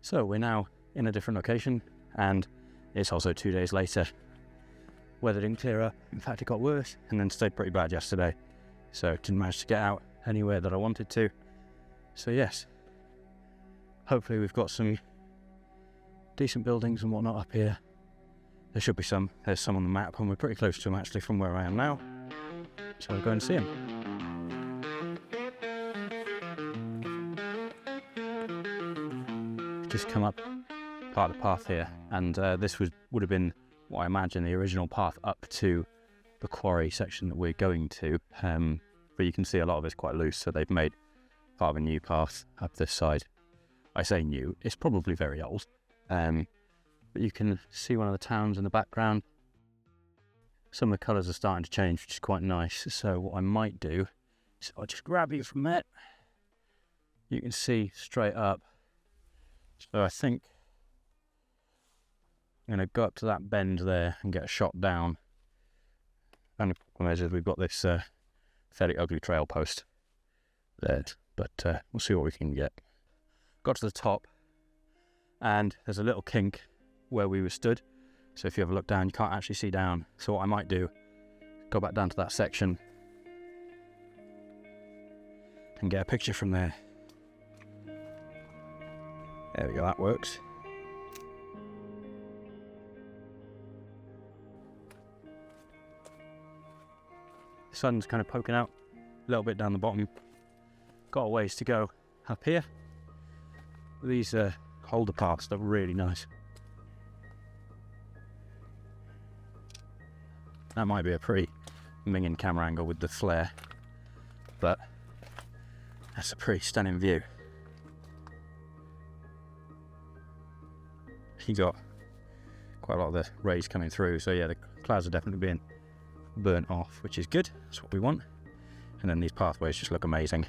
So we're now in a different location, and it's also 2 days later. Weather didn't clear up. In fact, it got worse and then stayed pretty bad yesterday. So didn't manage to get out anywhere that I wanted to. So yes, hopefully we've got some decent buildings and whatnot up here. There should be some. There's some on the map, and we're pretty close to them actually from where I am now. So I'll go and see them. Just come up part of the path here, and this would have been what I imagine the original path up to the quarry section that we're going to, but you can see a lot of it's quite loose, so they've made part of a new path up this side. I say new, it's probably very old, but you can see one of the towns in the background. Some of the colours are starting to change, which is quite nice, so what I might do is I'll just grab you from there. You can see straight up. So I think I'm going to go up to that bend there and get a shot down. And the problem is we've got this fairly ugly trail post there, but we'll see what we can get. Got to the top, and there's a little kink where we were stood. So if you have a look down, you can't actually see down. So what I might do, go back down to that section and get a picture from there. There we go, that works. The sun's kind of poking out a little bit down the bottom. Got a ways to go up here. These holder paths look really nice. That might be a pretty minging camera angle with the flare, but that's a pretty stunning view. You got quite a lot of the rays coming through, so yeah, the clouds are definitely being burnt off, which is good. That's what we want. And then these pathways just look amazing.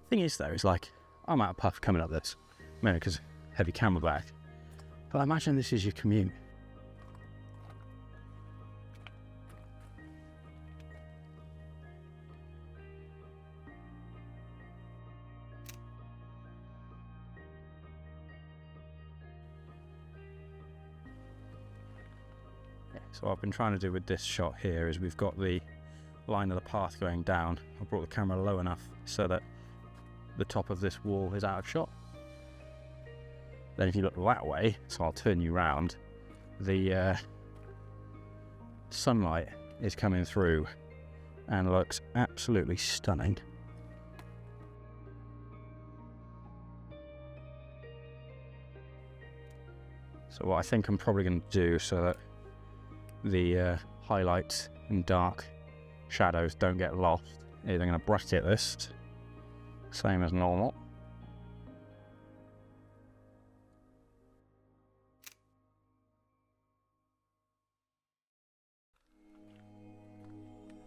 Thing is though, is like I'm out of puff coming up this, mainly because heavy camera back. But I imagine this is your commute. So what I've been trying to do with this shot here is we've got the line of the path going down. I brought the camera low enough so that the top of this wall is out of shot. Then if you look that way, so I'll turn you round, the sunlight is coming through and looks absolutely stunning. So what I think I'm probably going to do so that the highlights and dark shadows don't get lost is I'm going to bracket this same as normal.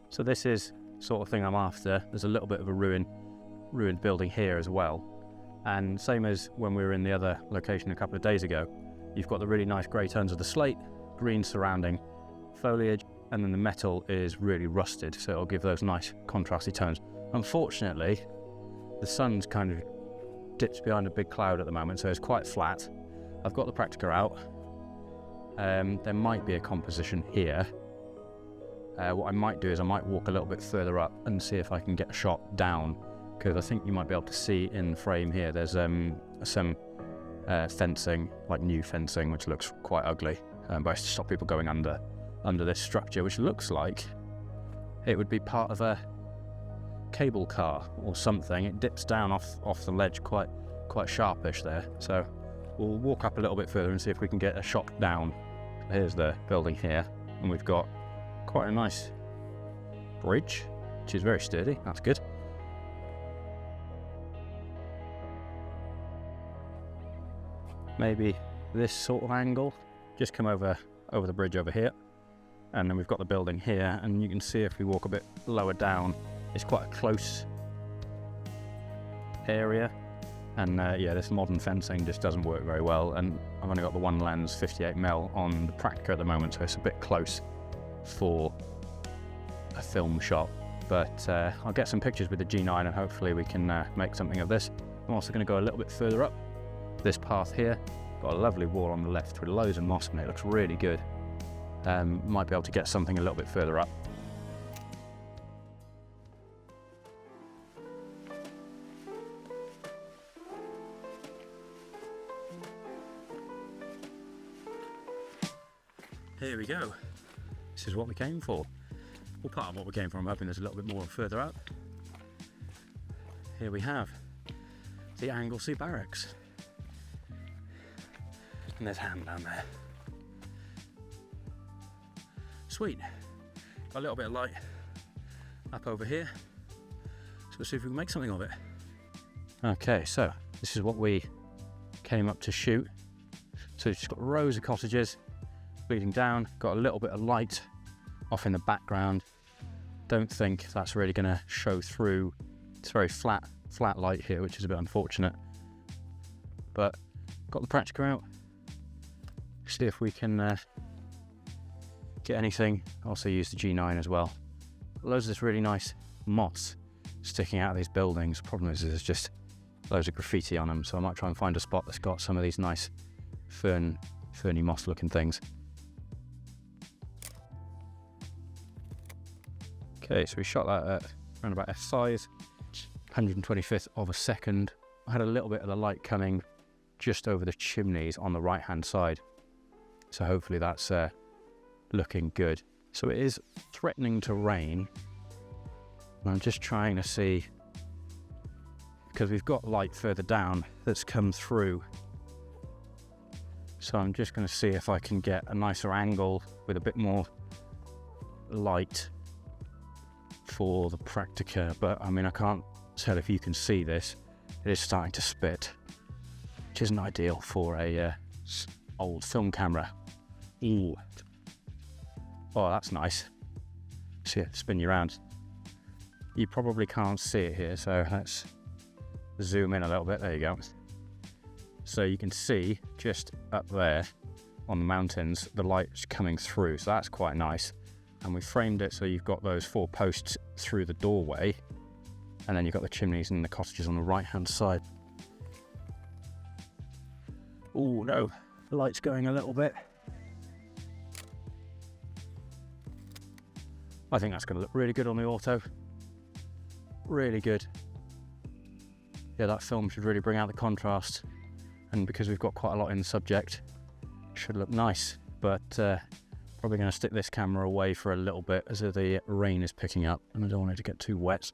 So this is sort of thing I'm after. There's a little bit of a ruined building here as well, and same as when we were in the other location a couple of days ago, you've got the really nice grey tones of the slate, green surrounding foliage, and then the metal is really rusted, so it'll give those nice contrasty tones. Unfortunately, the sun's kind of dips behind a big cloud at the moment, so it's quite flat. I've got the Praktica out. There might be a composition here. What I might do is I might walk a little bit further up and see if I can get a shot down, because I think you might be able to see in the frame here there's some fencing, like new fencing, which looks quite ugly, but it's to stop people going under this structure, which looks like it would be part of a cable car or something. It dips down off the ledge quite sharpish there, so we'll walk up a little bit further and see if we can get a shot down. Here's the building here, and we've got quite a nice bridge, which is very sturdy. That's good. Maybe this sort of angle, just come over the bridge over here, and then we've got the building here, and you can see if we walk a bit lower down, it's quite a close area, and yeah, this modern fencing just doesn't work very well, and I've only got the one lens 58mm on the Praktica at the moment, so it's a bit close for a film shot, but I'll get some pictures with the G9 and hopefully we can make something of this. I'm also going to go a little bit further up this path here. Got a lovely wall on the left with loads of moss in it. It looks really good. Might be able to get something a little bit further up. Here we go. This is what we came for. Well, part of what we came for. I'm hoping there's a little bit more further up. Here we have the Anglesey Barracks. And there's Ham down there. Sweet. Got a little bit of light up over here. So let's see if we can make something of it. Okay, so this is what we came up to shoot. So it's just got rows of cottages leading down, got a little bit of light off in the background. Don't think that's really going to show through. It's very flat light here, which is a bit unfortunate. But got the Praktica out. See if we can get anything. Also use the G9 as well. Loads of this really nice moss sticking out of these buildings. Problem is there's just loads of graffiti on them, so I might try and find a spot that's got some of these nice ferny moss looking things. Okay, so we shot that at around about f5, 125th of a second. I had a little bit of the light coming just over the chimneys on the right hand side. So hopefully that's looking good. So it is threatening to rain. I'm just trying to see, because we've got light further down that's come through. So I'm just going to see if I can get a nicer angle with a bit more light for the Praktica. But I mean, I can't tell if you can see this. It is starting to spit, which isn't ideal for a old film camera. Ooh. Oh, that's nice. See it spin you around. You probably can't see it here, so let's zoom in a little bit. There you go. So you can see just up there on the mountains, the light's coming through, so that's quite nice. And we framed it so you've got those 4 posts through the doorway, and then you've got the chimneys and the cottages on the right hand side. Oh no, the light's going a little bit. I think that's going to look really good on the Ortho. Really good. Yeah, that film should really bring out the contrast. And because we've got quite a lot in the subject, it should look nice. But probably going to stick this camera away for a little bit as the rain is picking up and I don't want it to get too wet.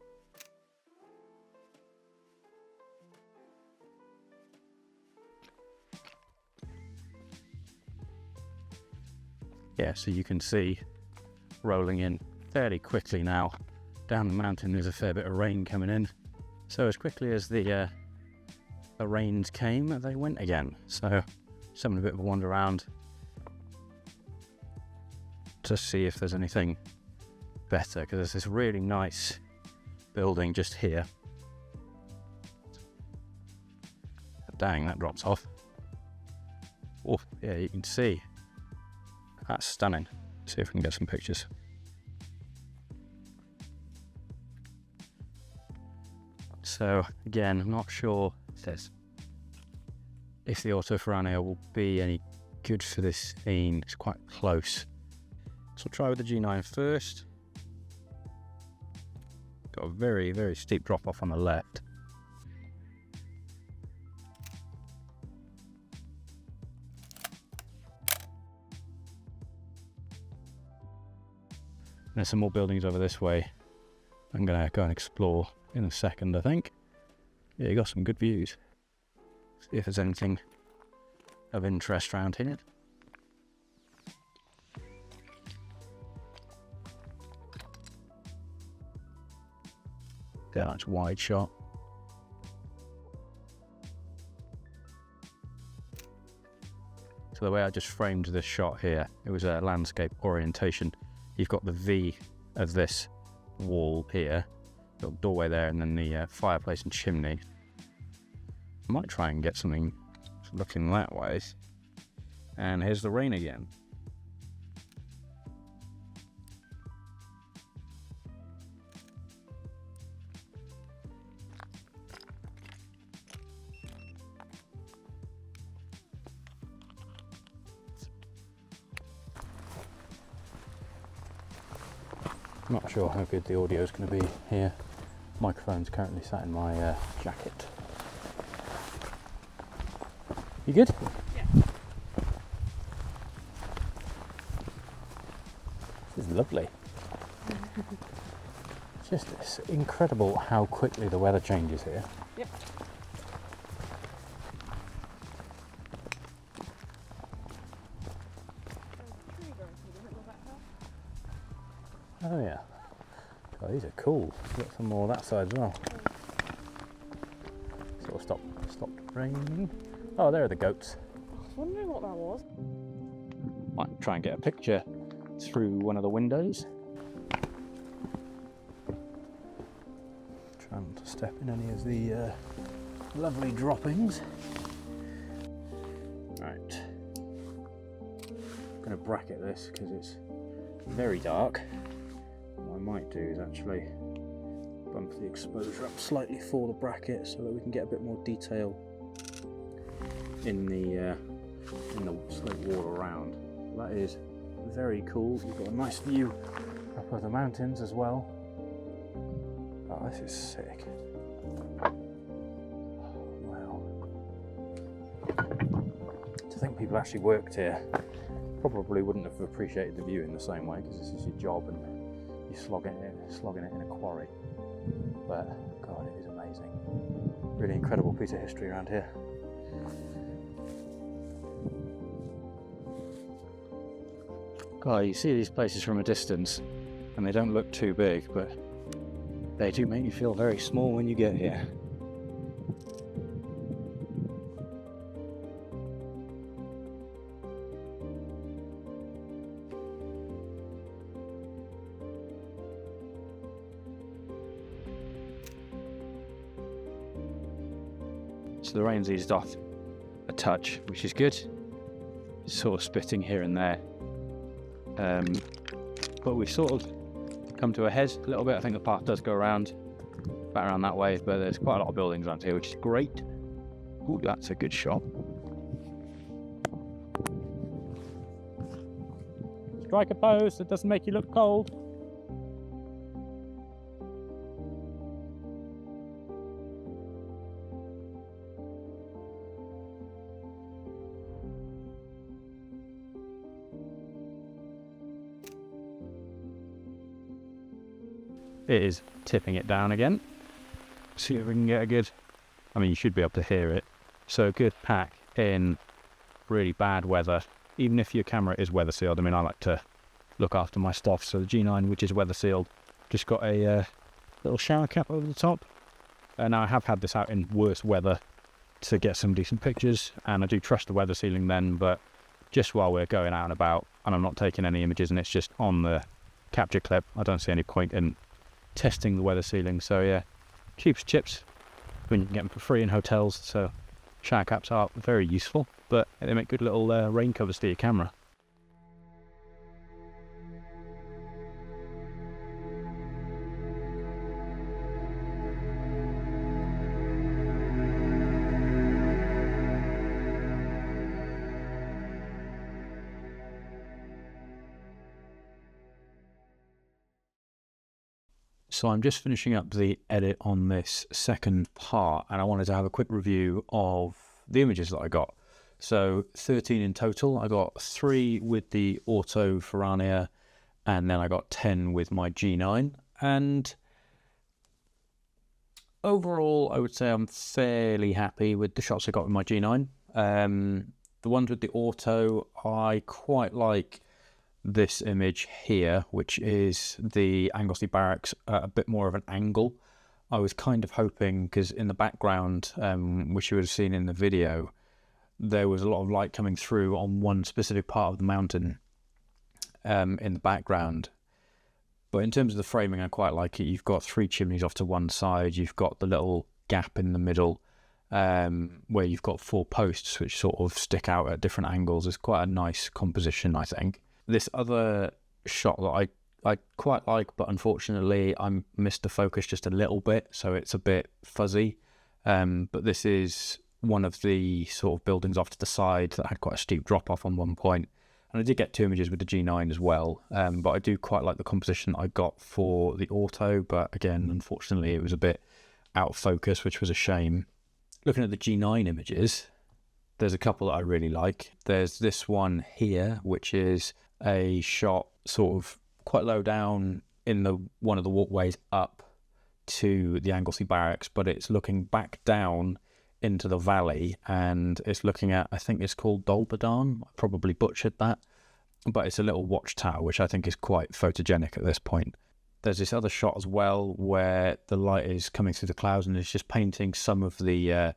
Yeah, so you can see rolling in fairly quickly now. Down the mountain there's a fair bit of rain coming in. So as quickly as the rains came, they went again. So just having a bit of a wander around to see if there's anything better, because there's this really nice building just here. Dang, that drops off. Oh, yeah, you can see. That's stunning. See if we can get some pictures. So again, I'm not sure if the Ferrania will be any good for this scene. It's quite close. So I'll try with the G9 first. Got a very, very steep drop off on the left. There's some more buildings over this way. I'm going to go and explore in a second, I think. Yeah, you got some good views. See if there's anything of interest around here. Yeah, that's wide shot. So the way I just framed this shot here, it was a landscape orientation. You've got the V of this wall here, little doorway there, and then the fireplace and chimney. I might try and get something looking that way. And here's the rain again. I'm not sure how good the audio is going to be here. Microphone's currently sat in my jacket. You good? Yeah. This is lovely. It's incredible how quickly the weather changes here. Yep. Oh yeah. Oh, these are cool. Got some more that side as well. Sort of stopped raining. Oh, there are the goats. I was wondering what that was. Might try and get a picture through one of the windows. Try not to step in any of the lovely droppings. Right. I'm going to bracket this because it's very dark. What I might do is actually bump the exposure up slightly for the bracket so that we can get a bit more detail in the slate wall around. That is very cool. You've got a nice view up of the mountains as well. Oh, this is sick. Wow. To think people actually worked here. Probably wouldn't have appreciated the view in the same way because this is your job and you're slogging it in a quarry. But God, it is amazing. Really incredible piece of history around here. God, you see these places from a distance and they don't look too big, but they do make you feel very small when you get here. So the rain's eased off a touch, which is good. It's sort of spitting here and there. But we've sort of come to a head a little bit. I think the path does go around, back around that way, but there's quite a lot of buildings around here, which is great. Ooh, that's a good shot. Strike a pose that doesn't make you look cold. It is tipping it down again. See if we can get a good, I mean you should be able to hear it. So a good pack in really bad weather, even if your camera is weather sealed. I mean I like to look after my stuff, so the G9, which is weather sealed, just got a little shower cap over the top. And I have had this out in worse weather to get some decent pictures, and I do trust the weather sealing then, but just while we're going out and about and I'm not taking any images and it's just on the capture clip, I don't see any point in testing the weather sealing. So yeah, cheap as chips when you can get them for free in hotels, so shower caps are very useful, but they make good little rain covers to your camera. So I'm just finishing up the edit on this second part, and I wanted to have a quick review of the images that I got. So 13 in total. I got 3 with the Orto Ferrania, and then I got 10 with my G9. And overall, I would say I'm fairly happy with the shots I got with my G9. The ones with the Orto, I quite like this image here, which is the Anglesey Barracks at a bit more of an angle. I was kind of hoping, because in the background, which you would have seen in the video, there was a lot of light coming through on one specific part of the mountain in the background. But in terms of the framing, I quite like it. You've got 3 chimneys off to one side, you've got the little gap in the middle where you've got 4 posts which sort of stick out at different angles. It's quite a nice composition, I think. This other shot that I quite like, but unfortunately I missed the focus just a little bit, so it's a bit fuzzy. But this is one of the sort of buildings off to the side that had quite a steep drop off on one point, And I did get 2 images with the G9 as well, but I do quite like the composition I got for the Orto, but again, unfortunately, it was a bit out of focus, which was a shame. Looking at the G9 images, there's a couple that I really like. There's this one here, which is a shot sort of quite low down in one of the walkways up to the Anglesey Barracks, but it's looking back down into the valley, and it's looking at, I think it's called Dolbadarn. I probably butchered that, but it's a little watchtower, which I think is quite photogenic at this point. There's this other shot as well where the light is coming through the clouds and it's just painting some of the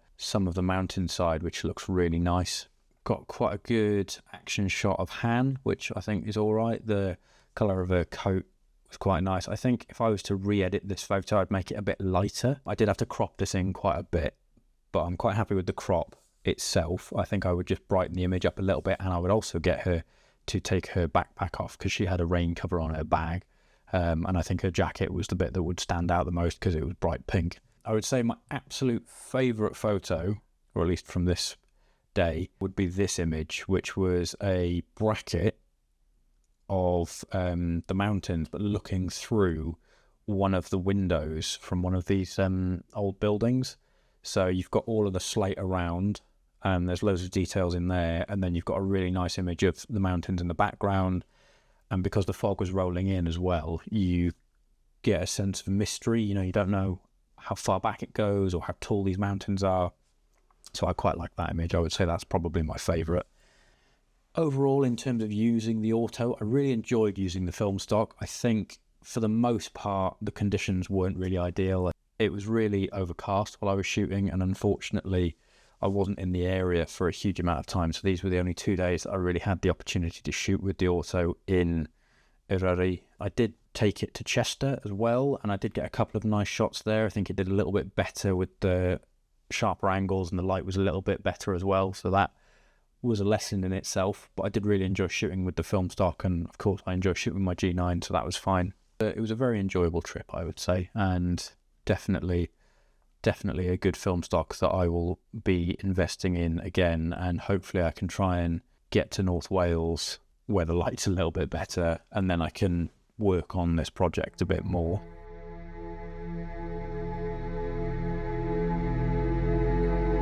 mountainside, which looks really nice. Got quite a good action shot of Han, which I think is all right. The colour of her coat was quite nice. I think if I was to re-edit this photo, I'd make it a bit lighter. I did have to crop this in quite a bit, but I'm quite happy with the crop itself. I think I would just brighten the image up a little bit, and I would also get her to take her backpack off because she had a rain cover on her bag. And I think her jacket was the bit that would stand out the most because it was bright pink. I would say my absolute favourite photo, or at least from this day, would be this image, which was a bracket of the mountains, but looking through one of the windows from one of these old buildings. So you've got all of the slate around, and there's loads of details in there, and then you've got a really nice image of the mountains in the background. And because the fog was rolling in as well, you get a sense of mystery. You know, you don't know how far back it goes or how tall these mountains are. So I quite like that image. I would say that's probably my favourite. Overall, in terms of using the Orto, I really enjoyed using the film stock. I think for the most part, the conditions weren't really ideal. It was really overcast while I was shooting, and unfortunately, I wasn't in the area for a huge amount of time. So these were the only 2 days that I really had the opportunity to shoot with the Orto in Eryri. I did take it to Chester as well, and I did get a couple of nice shots there. I think it did a little bit better with the sharper angles, and the light was a little bit better as well. So that was a lesson in itself, but I did really enjoy shooting with the film stock, and of course I enjoy shooting with my G9, so that was fine. It was a very enjoyable trip, I would say, and definitely a good film stock that I will be investing in again, and hopefully I can try and get to North Wales where the light's a little bit better, and then I can work on this project a bit more.